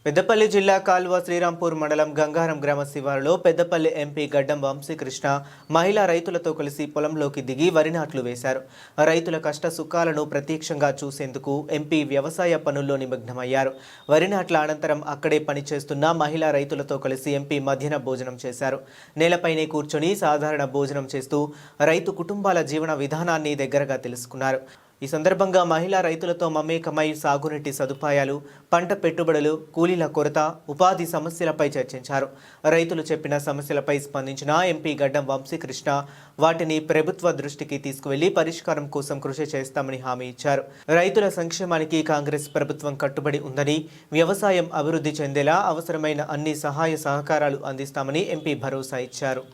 పెద్దపల్లి జిల్లా కాల్వ శ్రీరాంపూర్ మండలం గంగారం గ్రామ శివారులో పెద్దపల్లి ఎంపీ గడ్డం వంశీకృష్ణ మహిళా రైతులతో కలిసి పొలంలోకి దిగి వరి నాట్లు వేశారు. రైతుల కష్ట సుఖాలను ప్రత్యక్షంగా చూసేందుకు ఎంపీ వ్యవసాయ పనుల్లో నిమగ్నమయ్యారు. వరి నాట్ల అనంతరం అక్కడే పనిచేస్తున్న మహిళా రైతులతో కలిసి ఎంపీ మధ్యాహ్న భోజనం చేశారు. నేలపైనే కూర్చొని సాధారణ భోజనం చేస్తూ రైతు కుటుంబాల జీవన విధానాన్ని దగ్గరగా తెలుసుకున్నారు. ఈ సందర్భంగా మహిళా రైతులతో మమేకమై సాగునీటి సదుపాయాలు, పంట పెట్టుబడులు, కూలీల కొరత, ఉపాధి సమస్యలపై చర్చించారు. రైతులు చెప్పిన సమస్యలపై స్పందించిన ఎంపీ గడ్డం వంశీకృష్ణ వాటిని ప్రభుత్వ దృష్టికి తీసుకువెళ్లి పరిష్కారం కోసం కృషి చేస్తామని హామీ ఇచ్చారు. రైతుల సంక్షేమానికి కాంగ్రెస్ ప్రభుత్వం కట్టుబడి ఉందని, వ్యవసాయం అభివృద్ధి చెందేలా అవసరమైన అన్ని సహాయ సహకారాలు అందిస్తామని ఎంపీ భరోసా ఇచ్చారు.